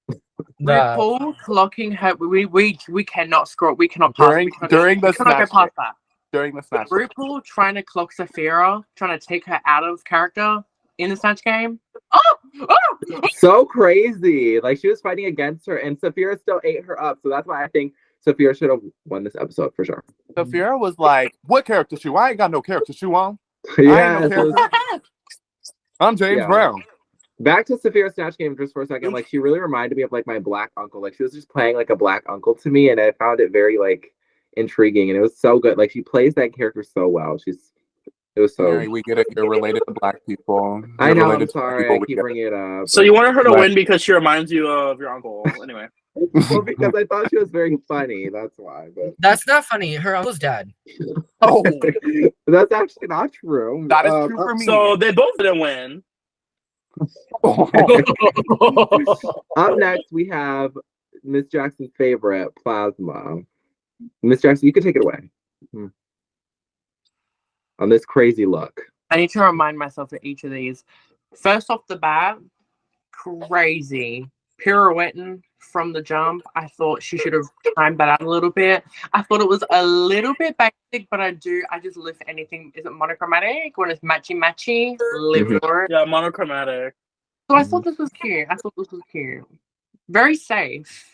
RuPaul clocking her. We cannot scroll. We cannot pass. During the Snatch go past that. During the Snatch. RuPaul trying to clock Saphira, trying to take her out of character in the Snatch Game. Oh! So crazy. Like, she was fighting against her, and Saphira still ate her up. So that's why I think Saphira should have won this episode for sure. Saphira was like, "What character shoe? I ain't got no character shoe on. Yeah, I'm James Brown." Back to Saphira's Snatch Game just for a second. Like, she really reminded me of like my black uncle. Like, she was just playing like a black uncle to me, and I found it very like intriguing, and it was so good. Like, she plays that character so well. It was so. Mary, we get it. You're related to black people. I know. I'm sorry. I keep bringing it up. So you wanted her to win because she reminds you of your uncle. Anyway. Well, because I thought she was very funny. That's why. But that's not funny. Her uncle's dead. Oh, that's actually not true. That is true for me. So they both didn't win. Up next, we have Miss Jackson's favorite, Plasma. Miss Jackson, you can take it away. On this crazy look. I need to remind myself of each of these. First off the bat, crazy. Pirouetting from the jump. I thought she should have timed that out a little bit. I thought it was a little bit basic, but I just live for anything. Is it monochromatic? When it's matchy? Live for it. Yeah, monochromatic. So I thought this was cute. Very safe.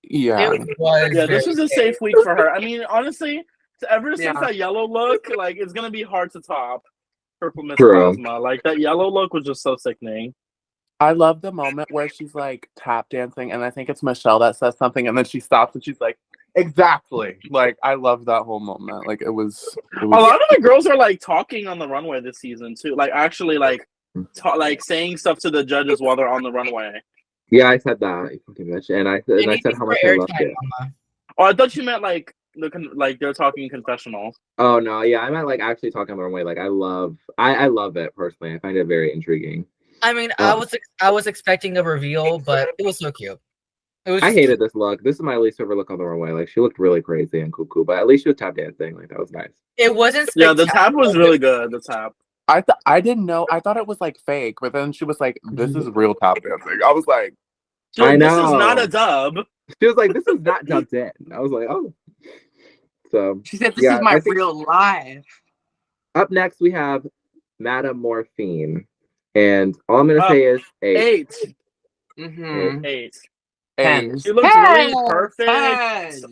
Yeah. This was a safe week for her. I mean, honestly, ever since that yellow look, like, it's gonna be hard to top Purple Miss Plasma. Like, that yellow look was just so sickening. I love the moment where she's like tap dancing, and I think it's Michelle that says something, and then she stops and she's like, "Exactly." Like, I love that whole moment. Like, it was a lot of the girls are like talking on the runway this season too. Like, actually, like saying stuff to the judges while they're on the runway. Yeah, I said that. And I said how much I loved it. Oh, I thought you meant like they're talking confessionals. Oh no, yeah, I meant like actually talking on the runway. Like, I love it personally. I find it very intriguing. I mean, I was expecting a reveal, but it was so cute. I hated this look. This is my least favorite look on the runway. Like, she looked really crazy and cuckoo, but at least she was tap dancing. Like, that was nice. It wasn't. Yeah, the tap was really good. The tap. I didn't know. I thought it was like fake, but then she was like, "This is real tap dancing." I was like, Dude, I this is not know. a dub. She was like, "This is not dubbed in." I was like, "Oh." So She said, "This yeah, is my I think real life." up next we have Madame Morphine, and all I'm gonna Up say is 8. 8. Mm-hmm. 8. "Hey, She looks really perfect.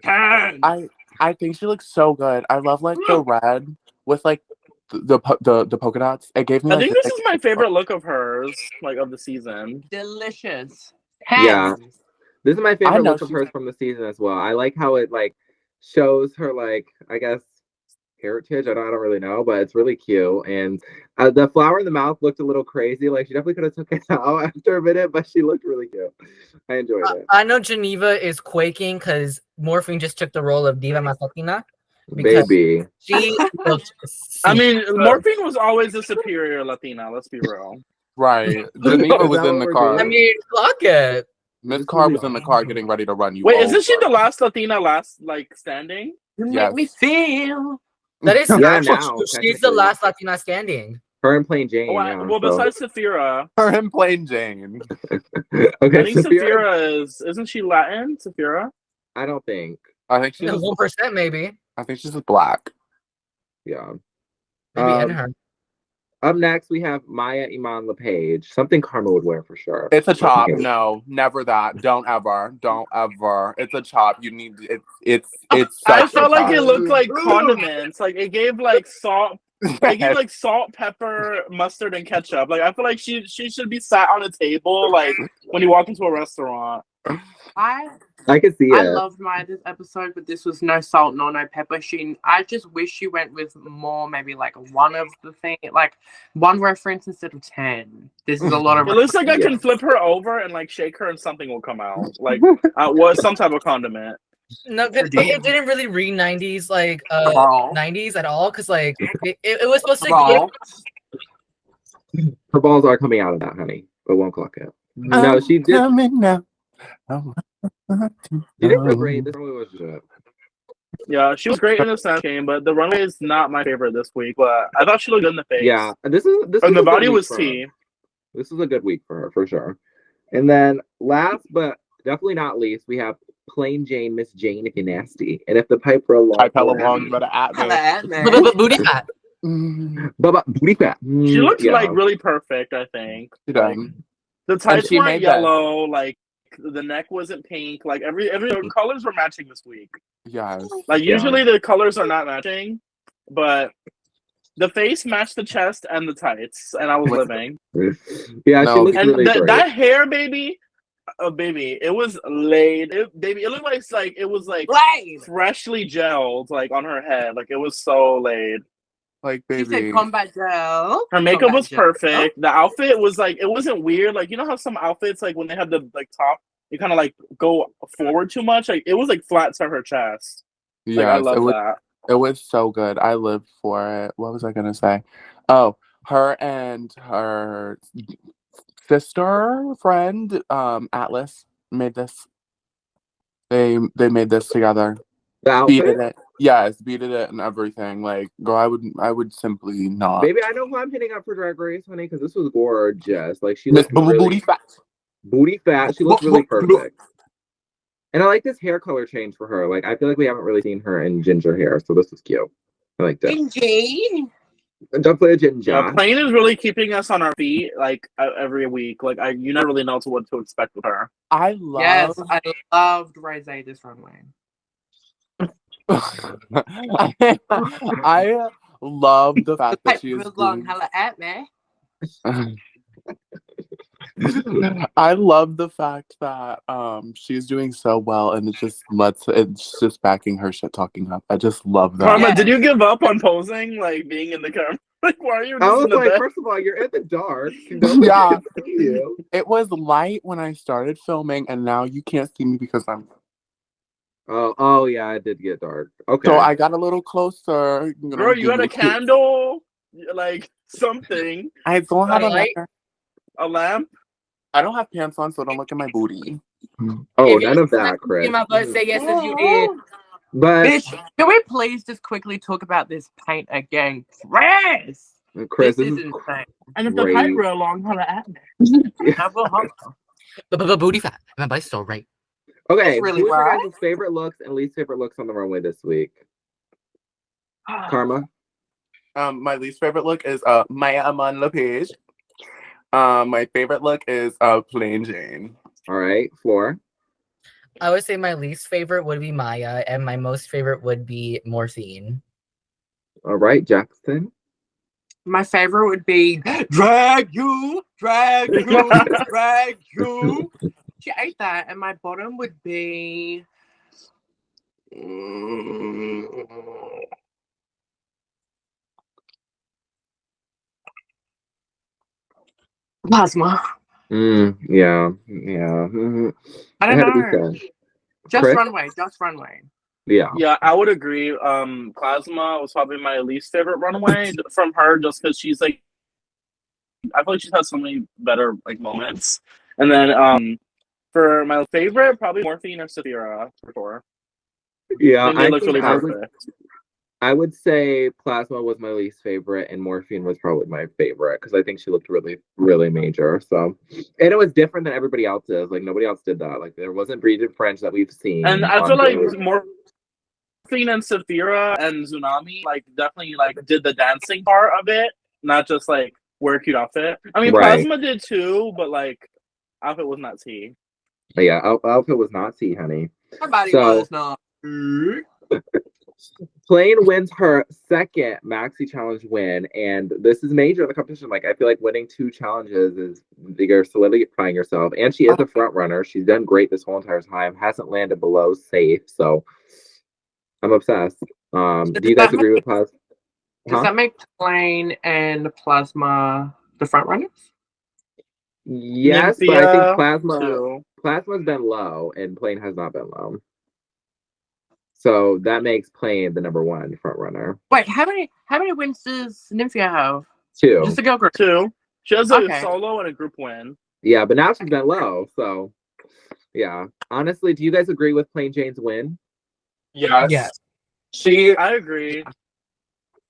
10. 10. I think she looks so good. I love like the red with like the polka dots. It gave me I like think this is my favorite look of hers, like of the season. Delicious. Yeah. 10. This is my I favorite know look of hers from the season as well. I like how it like shows her like I guess heritage. I don't really know, but it's really cute. And the flower in the mouth looked a little crazy. Like she definitely could have took it out after a minute, but she looked really cute. I enjoyed it. I know Geneva is quaking because Morphine just took the role of Diva Masatina because Baby. she looked. I mean, Morphine was always a superior Latina. Let's be real. right. Geneva Is was that in what the we're car. I doing? mean, clock it. Miss Carr was in the car getting ready to run you. Wait, over. isn't she the last Latina standing? You Yes. make me feel. That is Yeah, true. now, She's the technically. last Latina standing. Her and Plain Jane. Oh, Yeah. well, so. besides Saphira, Her and Plain Jane. Okay, I think Saphira. Saphira isn't she Latin? Saphira? I don't think. I think she's 1% maybe. I think she's black. Yeah. Maybe in her. Up next, we have Maya Iman LePage. Something Karma would wear for sure. It's a chop. No, never that. Don't ever. It's a chop. You need it's I such felt a like it chop. looked like condiments. Like it gave like salt. It gave like salt, pepper, mustard, and ketchup. Like I feel like she should be sat on a table like when you walk into a restaurant. I could see I it. loved Maya this episode, but this was no salt, no pepper. I just wish she went with more, maybe like one of the thing, like one reference instead of 10. This is a lot of. It looks like I can flip her over and like shake her and something will come out. Like was some type of condiment. No, it didn't really read 90s like 90s at all because like it was supposed to give. Her balls are coming out of that, honey, but won't clock it. No, she did. Now. She did real great. This really was good. Yeah, she was great in the Snatch Game, but the runway is not my favorite this week. But I thought she looked good in the face. Yeah, this and was the a body good was week for her. tea. This was a good week for her for sure. And then last but definitely not least, we have Plain Jane, Miss Jane Nasty. And if the pipe were long, I fell along, you better at me. Booty fat. Booty fat. She looked like really perfect. I think. She done. The tights she weren't made yellow. Like the neck wasn't pink. Like every colors were matching this week. Yes. Like usually the colors are not matching, but the face matched the chest and the tights, and I was living. Yeah, she looked and really great. that hair, baby. Oh, baby, it was laid. It looked like it was like freshly gelled, like on her head. Like it was so laid. Like She baby. said combat gel. Her makeup Combat was gel. perfect. The outfit was like it wasn't weird. Like you know how some outfits like when they have the like top, you kind of like go forward too much. Like it was like flat to her chest. Like I love that. It was so good. I lived for it. What was I gonna say? Oh, her and her sister friend, Atlas, made this. They made this together. The outfit? Beaded it. Yes, beaded it and everything. Like, girl, I would simply not. Baby, I know who I'm hitting up for Drag Race, honey, because this was gorgeous. Like she Miss looked really, Booty Fat. Booty fat. She looked really perfect. And I like this hair color change for her. Like I feel like we haven't really seen her in ginger hair, so this is cute. I like this. Gingy. Don't play a ginger. Yeah, Plain is really keeping us on our feet like every week. Like you never really know what to expect with her. I love. Yes, I loved Rose this runway. I love the fact that she is long. Holla at me. I love the fact that she's doing so well, and it's just backing her shit talking up. I just love that. Karma, did you give up on posing, like being in the camera? Like, why are you? I was in the like, bed? first of all, you're in the dark. Yeah. You. It was light when I started filming, and now you can't see me because I'm. Oh yeah, it did get dark. Okay. So I got a little closer. Bro, you had a candle, like something. I don't have a light? lamp. A lamp. I don't have pants on, so don't look at my booty. Oh, none of that, Kris. My butt say yes if you did. But Bitch, can we please just quickly talk about this paint again, Kris? Kris, This this is is insane. And if the great. pipe real long, holla at me. I will hope so. But booty fat. My body's so right. Okay, That's really who's your right. guys' favorite looks and least favorite looks on the runway this week? Karma? My least favorite look is Maya Amon LePage. My favorite look is Plain Jane. All right, Floor. I would say my least favorite would be Maya, and my most favorite would be Morphine. All right, Jackson. My favorite would be drag you, drag you, drag you. She ate that, and my bottom would be. Plasma. Yeah. Mhm. I It don't had to be know. said. Just Chris? runway, just runway. Yeah. Yeah, I would agree. Plasma was probably my least favorite runway from her, just because she's like, I feel like she's had so many better like moments. And then for my favorite, probably Morphine or Saphira for sure. Yeah, I think they look really perfect. I would say Plasma was my least favorite, and Morphine was probably my favorite because I think she looked really, really major. So, and it was different than everybody else's. Like nobody else did that. Like there wasn't Breeded French that we've seen. And I on feel like those. Morphine and Saphira and Tsunami like definitely like did the dancing part of it, not just like wear a cute outfit. I mean, Right. Plasma did too, but like outfit was not tea. But yeah, outfit was not C, honey. Her body So- was not. Plain wins her second Maxi Challenge win, and this is major in the competition. Like I feel like winning 2 challenges is you're solidifying yourself, and she is a front runner. She's done great this whole entire time. Hasn't landed below safe, so I'm obsessed. Do you guys agree with Plasma? Does that make Plain and Plasma the front runners? Yes, but I Nymphia, think too. Plasma's been low, and Plain has not been low. So that makes Plain the number 1 front runner. Wait, how many wins does Nymphia have? 2. Just a girl group. 2. She has a Okay. solo and a group win. Yeah, but now she's been low, so yeah. Honestly, do you guys agree with Plain Jane's win? Yes. Yes. She I agree.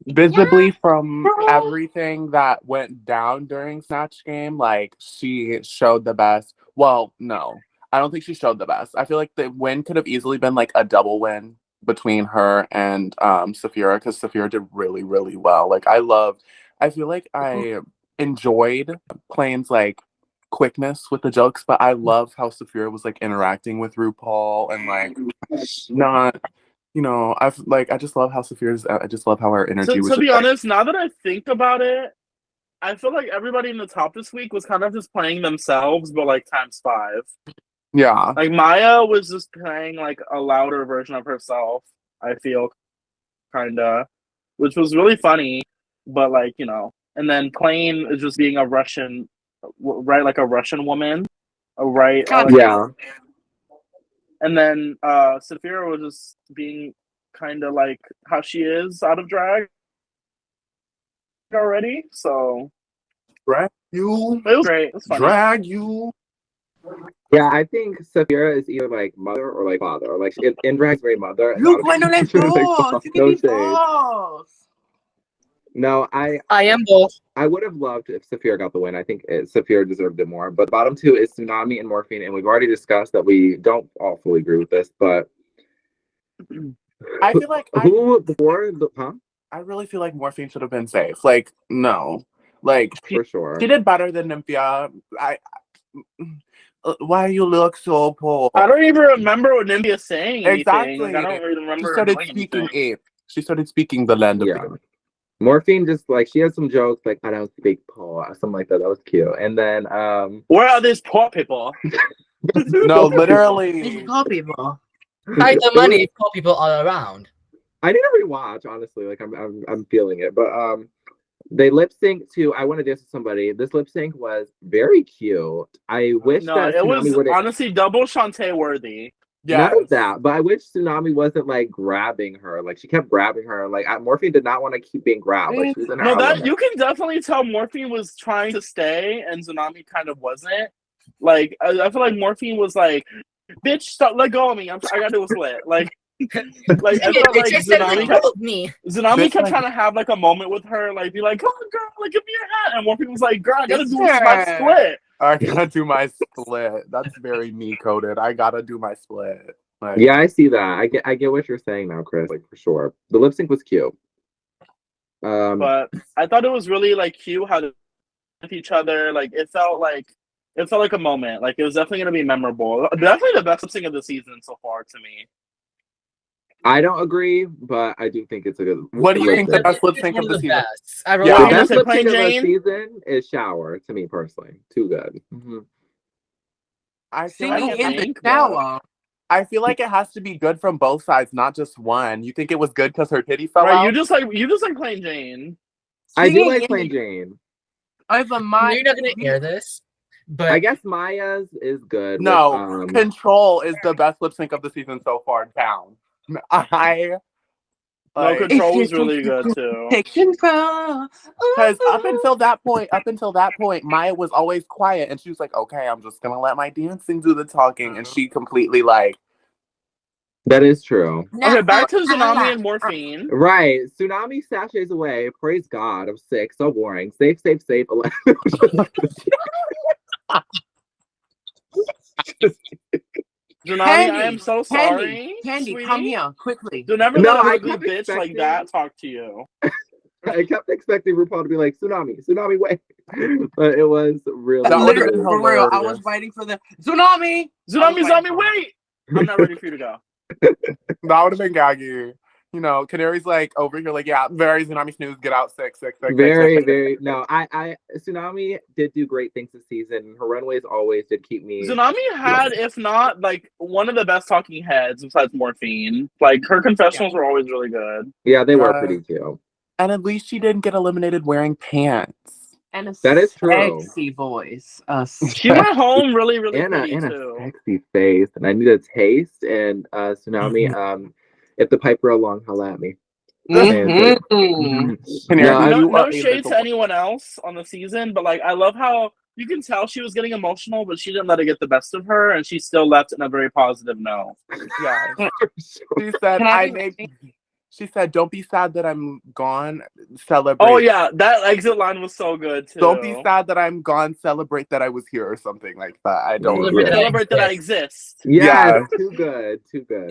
visibly from everything that went down during Snatch Game, like she showed the best. Well, no, I don't think she showed the best. I feel like the win could have easily been like a double win between her and Saphira, because Saphira did really, really well. Like I feel like I enjoyed Plain's like quickness with the jokes, but I love how Saphira was like interacting with RuPaul and like not. You know, I just love how Saphira's. I just love how her energy was. To be just, like, honest, now that I think about it, I feel like everybody in the top this week was kind of just playing themselves, but like times 5. yeah. Like Maya was just playing like a louder version of herself. I feel kinda, which was really funny, but like and then Plain is just being a Russian, right? Like a Russian woman, right? Yeah. And then Saphira was just being kind of like how she is out of drag already. So Drag you. it was great. It was funny. Drag you. Yeah, I think Saphira is either like mother or like father. Like in drag's very mother. and Look, out of when drag, let's she's like, go. You no can be shade. boss. No, I am both. I would have loved if Saphira got the win. I think Saphira deserved it more. But the bottom 2 is Tsunami and Morphine, and we've already discussed that we don't all fully agree with this. But I feel like who before the I really feel like Morphine should have been safe. Like no, like for sure. she did better than Nymphia. Why you look so poor? I don't even remember what Nymphia saying anything. Exactly. Like, I don't really remember. She started doing speaking anything. ape. She started speaking the land of Yeah. ape. Morphine just like she has some jokes like I don't speak poor or something like that. That was cute. And then Where are these poor people? No, literally. Call people. Hide the money, call people all around. I need to rewatch, honestly. Like I'm feeling it. But they lip sync to I Want to Dance with Somebody. This lip sync was very cute. I wish No, that it was Tsunami would honestly double Shantae worthy. None of that, but I wish Tsunami wasn't like grabbing her. Like she kept grabbing her. Like Morphine did not want to keep being grabbed. Like she was in her No, that element. you can definitely tell Morphine was trying to stay and Tsunami kind of wasn't. Like I feel like Morphine was like, "Bitch, stop! Let go of me! I gotta do a split." Like Like I It felt like just said Tsunami let go of me. Tsunami kept like- trying to have like a moment with her, like be like, "Come on, girl, like give me your hat," and one people's like, "Girl, I gotta do my Sister. split." I gotta do my split. That's very me coded. I gotta do my split. Like, Yeah, I see that. I get what you're saying now, Chris. Like for sure. The lip sync was cute. But I thought it was really like cute how they with each other. Like it felt like a moment. Like it was definitely gonna be memorable. Definitely the best lip sync of the season so far to me. I don't agree, but I do think it's a good. what do you think the lip best lip It's sync one of the season? best. I Yeah. really The You're gonna best say lip Plain sync of the Jane? season is Shower to me personally. Too good. I feel Singing like in the think, shower. I feel like it has to be good from both sides, not just one. You think it was good because her titty fell Right, out? you just like Plain Jane. I do Singing like in Plain the- Jane. Over I my. know you're not gonna air this, but I guess Maya's is good. No, with, Control is the best lip sync of the season so far. Down. No, Control was really good too. Take control. Because up until that point, Maya was always quiet, and she was like, "Okay, I'm just gonna let my dancing do the talking," and she completely like. that is true. Okay, back to Tsunami and Morphine. Right. Tsunami sachets away. Praise God. I'm sick. So boring. Safe. Tsunami, Candy, I am so sorry. Candy, sweetie. come here quickly. Do never No, let I a ugly kept bitch like expecting- that talk to you. I kept expecting RuPaul to be like, Tsunami, wait. But it was really That would've Literally, been for real, I hilarious. was waiting for the tsunami. Tsunami, I was Zombie, wait! I'm not ready for you to go. That would have been gaggy. You know, Canary's like over here, like, yeah, very Tsunami snooze, get out, sick. very. No, I Tsunami did do great things this season. Her runways always did keep me. Tsunami had, if not, like, one of the best talking heads besides Morphine. Like, her confessionals were always really good. Yeah, they were pretty cute. And at least she didn't get eliminated wearing pants. And a That is true. sexy voice. She went home really, really And a pretty, and too. a sexy face, and I need a taste. And Tsunami, if the pipe roll long, holla at me. Mm-hmm. Canary, No, you No are a shade little- to anyone else on the season, but, like, I love how you can tell she was getting emotional, but she didn't let it get the best of her, and she still left in a very positive note. Yeah. She said, Can I be she said, don't be sad that I'm gone. Celebrate. Oh, yeah, that exit line was so good, too. Don't be sad that I'm gone. Celebrate that I was here or something like that. I don't Yeah. Celebrate that I exist. Yes, too good.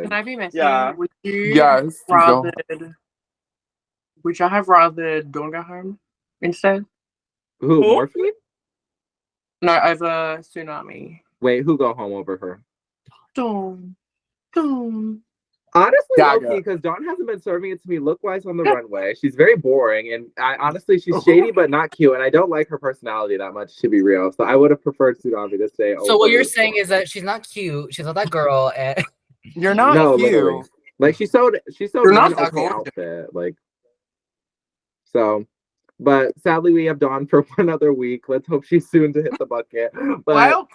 Can I be messy? Yeah. Would you Yes. rather? Would y'all have rather Dawn go home instead? Who? Morphine? No, over Tsunami. Wait, who go home over her? Dawn. Honestly, Gaga. okay, because Dawn hasn't been serving it to me look-wise on the runway. She's very boring, and honestly, she's shady but not cute, and I don't like her personality that much, to be real. So I would have preferred Tsunami to stay. So what you're saying is that she's not cute. She's not that girl. And You're not no, cute. literally. Like she sewed You're not an that okay gorgeous. outfit, like. So, but sadly, we have Dawn for one other week. Let's hope she's soon to hit the bucket. But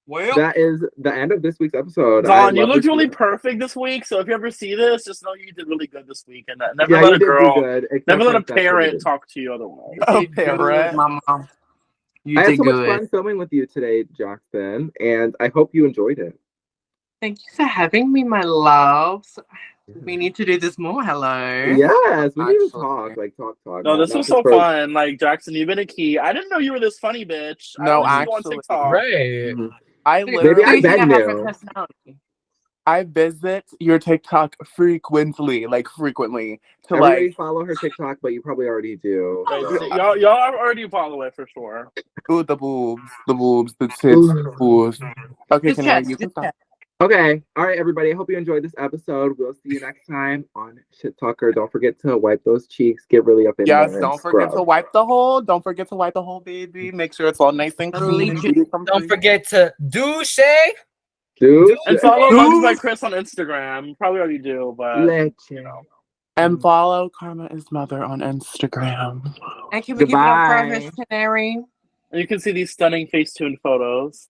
Well, that is the end of this week's episode. Dawn, you love looked this really week. perfect this week, so if you ever see this, just know you did really good this week, and never Yeah, let you a did do girl, good, except never let for a that you parrot did. talk to you otherwise. Oh, you did good, parrot. Mama. You I had did so much good. fun filming with you today, Jackson, and I hope you enjoyed it. Thank you for having me, my loves. We need to do this more. Hello. Yes, we need to Actually. talk. No, this not was just so for- fun. Like, Jackson, you've been a key. I didn't know you were this funny, bitch. No, I only see you actually. on TikTok. right. I Maybe literally, I Maybe been have a new. personality. I visit your TikTok frequently, to Everybody like, follow her TikTok, but you probably already do. Right, so. y'all already follow it for sure. ooh, the boobs, the tits, Ooh. the boobs. Okay, Just Canary, chest, you can just stop. chest. Okay, all right, everybody. I hope you enjoyed this episode. We'll see you next time on Shit Talker. Don't forget to wipe those cheeks. Get really up in Yes, there. and don't forget to scrub. wipe the hole. Don't forget to wipe the whole, baby. Make sure it's all nice and clean. and beauty-comfy. Don't forget to douche. Dude, And follow Mugs by Kris on Instagram. You probably already do, but Legend. you know. And follow Karma is Mother on Instagram. And can we give it up for Goodbye. Miss Canary? And you can see these stunning Facetune photos.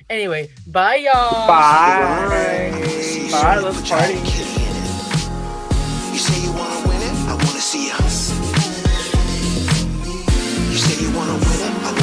Anyway, bye y'all. Bye. Bye, let's party. You say you wanna win it, I wanna see you. You say you wanna win it, I wanna